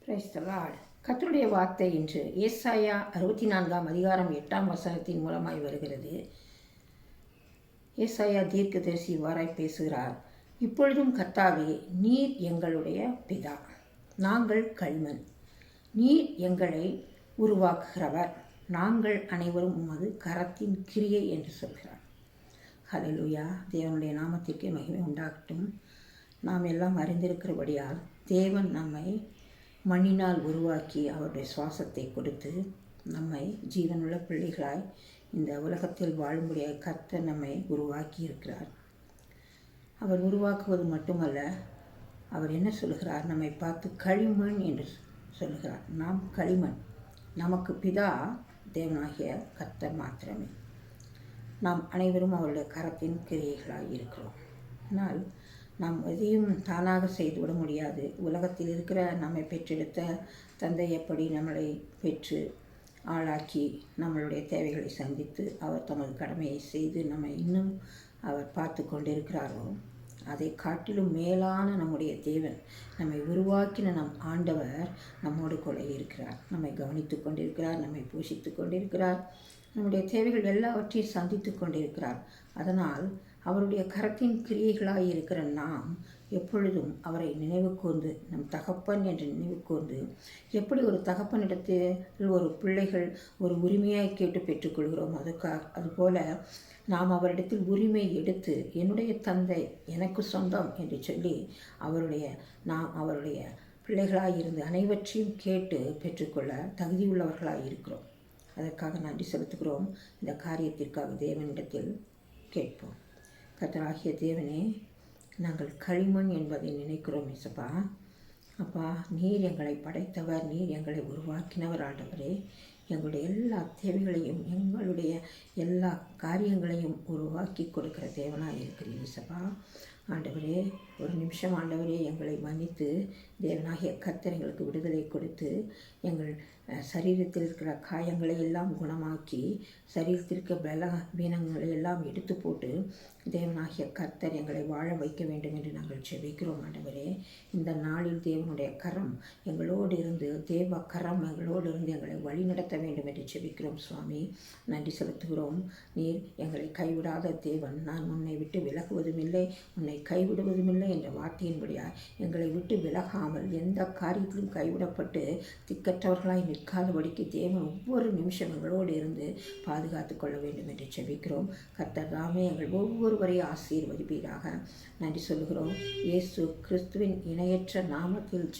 Praise the Lord. கர்த்தருடைய வார்த்தை இன்று ஏசாயா 64 அதிகாரம் 8 வசனத்தின் மூலமாய் வருகிறது. ஏசாயா தீர்க்கதரிசி இவ்வாறாய் பேசுகிறார். இப்பொழுதும் கர்த்தாவே, நீர் எங்களுடைய பிதா, நாங்கள் களிமண். நீர் எங்களை உருவாக்குகிறவர், நாங்கள் அனைவரும் உமது கரத்தின் கிரியை என்று சொல்கிறார். ஹல்லேலூயா. தேவனுடைய நாமத்திற்கு மகிமை உண்டாகட்டும். நாம் எல்லாம் அறிந்திருக்கிறபடியால் தேவன் நம்மை மண்ணினால் உருவாக்கி அவருடைய சுவாசத்தை கொடுத்து நம்மை ஜீவனுள்ள பிள்ளைகளாய் இந்த உலகத்தில் வாழும்படியாக கர்த்தர் நம்மை உருவாக்கி இருக்கிறார். அவர் உருவாக்குவது மட்டுமல்ல, அவர் என்ன சொல்கிறார்? நம்மை பார்த்து களிமண் என்று சொல்கிறார். நாம் களிமண். நமக்கு பிதா தேவனாகிய கர்த்தர் மாத்திரமே. நாம் அனைவரும் அவருடைய கரத்தின் கிரியைகளாய் இருக்கிறோம். ஆனால் நாம் எதையும் தானாக செய்துவிட முடியாது. உலகத்தில் இருக்கிற நம்மை பெற்றெடுத்த தந்தை எப்படி நம்மளை பெற்று ஆளாக்கி நம்மளுடைய தேவைகளை சந்தித்து அவர் தமது கடமையை செய்து நம்மை இன்னும் அவர் பார்த்து கொண்டிருக்கிறாரோ, அதை காட்டிலும் மேலான நம்முடைய தேவன், நம்மை உருவாக்கின நம் ஆண்டவர் நம்மோடு கூட இருக்கிறார். நம்மை கவனித்து கொண்டிருக்கிறார், நம்மை போஷித்து கொண்டிருக்கிறார், நம்முடைய தேவைகள் எல்லாவற்றையும் சந்தித்து கொண்டிருக்கிறார். அதனால் அவருடைய கரத்தின் கிரியைகளாய் இருக்கிற நாம் எப்பொழுதும் அவரை நினைவு கூர்ந்து, நம் தகப்பன் என்று நினைவு கூர்ந்து, எப்படி ஒரு தகப்பனிடத்தில் ஒரு பிள்ளைகள் ஒரு உரிமையாய் கேட்டு பெற்றுக்கொள்கிறோம், அதுபோல நாம் அவரிடத்தில் உரிமை எடுத்து என்னுடைய தந்தை எனக்கு சொந்தம் என்று சொல்லி நாம் அவருடைய பிள்ளைகளாய் இருந்து அனைவற்றையும் கேட்டு பெற்றுக்கொள்ள தகுதியுள்ளவர்களாய் இருக்கிறோம். அதற்காக நன்றி செலுத்துகிறோம். இந்த காரியத்திற்காக தேவனிடத்தில் கேட்போம். கர்த்தராகிய தேவனே, நாங்கள் களிமண் என்பதை நினைக்கிறோம் இயேசுப்பா. அப்பா, நீர் எங்களை படைத்தவர், நீர் எங்களை உருவாக்கினவர். ஆண்டவரே, எங்களுடைய எல்லா தேவைகளையும் எங்களுடைய எல்லா காரியங்களையும் உருவாக்கி கொடுக்கிற தேவனாக இருக்கிறீர் இயேசுப்பா. ஆண்டவரே, ஒரு நிமிஷம் ஆண்டவரே எங்களை மன்னித்து தேவனாகிய கர்த்தர் எங்களுக்கு விடுதலை கொடுத்து எங்கள் சரீரத்தில் இருக்கிற காயங்களை எல்லாம் குணமாக்கி சரீரத்திற்கு பலவீனங்களை எல்லாம் எடுத்து போட்டு தேவனாகிய கர்த்தர் எங்களை வாழ வைக்க வேண்டும் என்று நாங்கள் ஜெபிக்கிறோம். ஆண்டவரே, இந்த நாளில் தேவனுடைய கரம் எங்களோடு இருந்து, தேவ கரம் எங்களோடு இருந்து எங்களை வழி நடத்த வேண்டும் என்று ஜெபிக்கிறோம். சுவாமி, நன்றி செலுத்துகிறோம். நீர் எங்களை கைவிடாத தேவன். நான் உன்னை விட்டு விலகுவதும் இல்லை, உன்னை கைவிடுவதும் இல்லை என்ற வார்த்தையின்படியாய் எங்களை விட்டு விலகாமல் எந்த காரியத்திலும் கைவிடப்பட்டு திக்கற்றவர்களாய் நிற்காதபடிக்கு தேவன் ஒவ்வொரு நிமிஷம் எங்களோடு இருந்து பாதுகாத்து கொள்ள வேண்டும் என்று ஜெபிக்கிறோம். கர்த்தர் தாமே எங்கள் ஒவ்வொருவரையும் ஆசீர்வதிப்பீராக. நன்றி சொல்கிறோம். இயேசு கிறிஸ்துவின் இணையற்ற நாமத்தில்